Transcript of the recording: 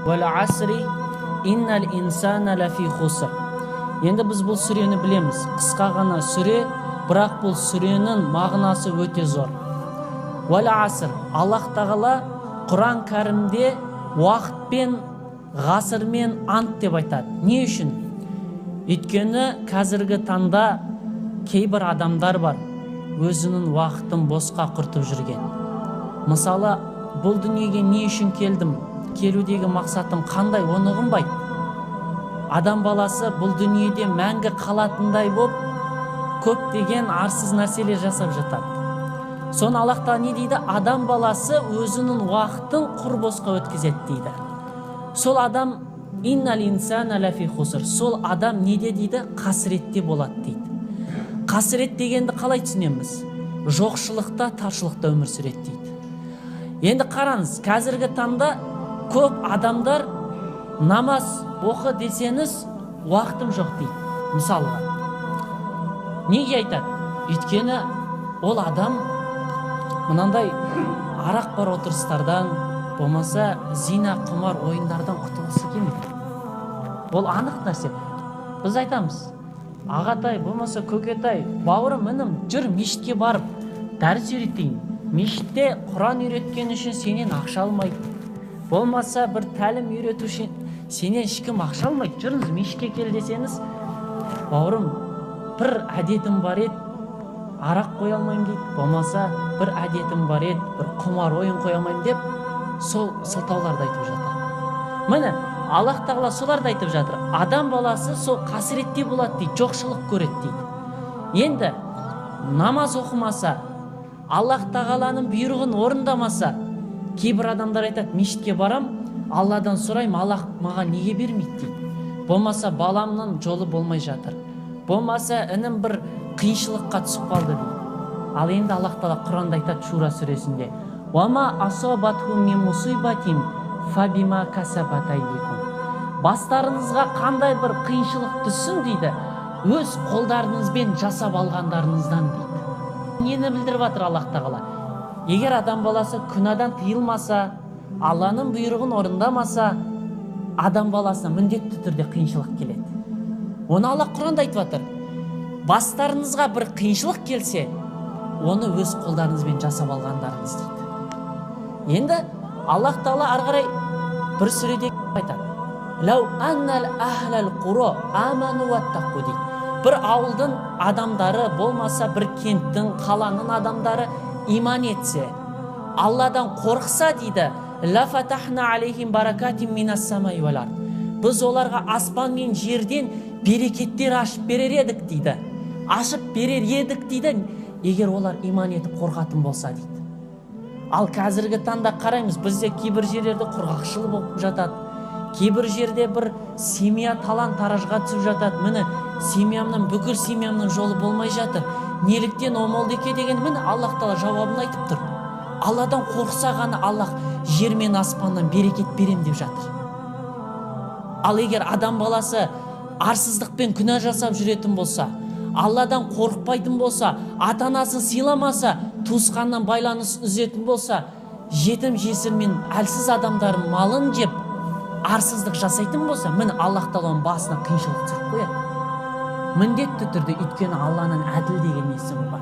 Вал асри иннал инсана лафи хуср. Енді біз бұл сүрені білеміз. Қысқа ғана сүре, бірақ бұл сүренің мағынасы өте зор. Вал аср, Аллах тағала Құран кәрімде уақытпен, ғасырмен ант деп айтады. Не үшін? Өйткені қазіргі таңда кейбір адамдар бар, өзінің уақытын босқа құртып жүрген. Мысалы, бұл дүниеге не үшін келдім? Келудегі мақсатым қандай? Оны ұғынбайды. Адам баласы бұл дүниеде мәңгі қалатындай болып, көптеген арсыз нәрселер жасап жатады. Соны Аллах тағала не дейді? Адам баласы өзінің уақытын құр босқа өткізеді дейді. Сол адам иннал инсана лафи хуср. Сол адам неде дейді? Қасіретте болады дейді. Қасірет дегенді қалай түсінеміз? Жоқшылықта, таршылықта өмір сүреді дейді. Енді қараңыз, қазіргі таңда көп адамдар намаз оқы десеңіз, уақытым жоқ дейді. Мысалға. Неге айтады? Өйткені ол адам мынандай арақ бар отырыстардан, болмаса зина, құмар ойындардан құтылғысы келмейді. Ол анық нәрсе. Біз айтамыз, ағатай, болмаса көкетай, бауырым, інім, жүр мешітке барып дәріс үйретейін. Мешітте Құран үйреткен үшін сенен ақша алмайды. Болмаса бір тәлім үйрету үшін сенен ешкім ақша алмайды. Жүріңіз мешітке кел десеңіз, бауырым, бір әдетім бар еді, арақ қоя алмаймын дейді. Болмаса бір әдетім бар еді, бір құмар ойын қоя алмаймын деп, сол сылтауларды айтып жатыр. Міне, Аллах тағала соларды айтып жатыр. Адам баласы сол қасіретте болады дейді, жоқшылық көреді дейді. Енді намаз оқымаса, Аллах тағаланың бұйрығын орындамаса, кейбір адамдар айтады, мешітке барам, Алладан сұрайым, Аллах маған неге бермейді дейді. Болмаса баламның жолы болмай жатыр. Болмаса інім бір қиыншылыққа түсіп қалды дейді. Ал енді Аллах тағала Құранда айтады Шура сүресінде: "Уама асабатхум мин мусибатин фабима касабат айдикум". Бастарыңызға қандай бір қиыншылық түссін дейді, өз қолдарыңызбен жасап алғандарыңыздан дейді. Нені білдіріп жатыр Аллах тағала? Егер адам баласы күнәдан тыйылмаса, Алланың бұйрығын орындамаса, адам баласына міндетті түрде қиыншылық келеді. Оны Аллах Құранда айтып жатыр. Бастарыңызға бір қиыншылық келсе, оны өз қолдарыңызбен жасап алғандарыңыз дейді. Енді Аллах тағала ары қарай бір сүреде айтады: "Лау аннал ахлал қуро аману ваттақу" дейді. Бір ауылдың адамдары, болмаса бір кенттің, қаланың адамдары иман етсе, Алладан қорықса дейді, ла фатахна алейхим баракатин минас самай вал ард. Біз оларға аспан мен жерден берекеттер ашып берер едік дейді. Ашып берер едік дейді, егер олар иман етіп қорқатын болса дейді. Ал қазіргі таңда қараймыз, бізде кейбір жерлерде құрғақшылық болып жатады. Кейбір жерде бір семья талан таражға түсіп жатады. Міне, семьямның, бүкіл семьямның жолы болмай жатыр. Неліктен о молдеке деген? Міне, Аллах тағала жауабын айтып тұр. Алладан қорықса ғана Аллах жер мен аспаннан берекет берем деп жатыр. Ал егер адам баласы арсыздықпен күнә жасап жүретін болса, Алладан қорықпайтын болса, ата-анасын сыйламаса, туысқаннан байланыс үзетін болса, жетім жесір мен әлсіз адамдардың малын жеп, арсыздық жасайтын болса, міне Аллах тағаланың басына қиыншылық түсіріп қояды. Міндетті түрде, өйткені Алланың әділ деген есімі бар.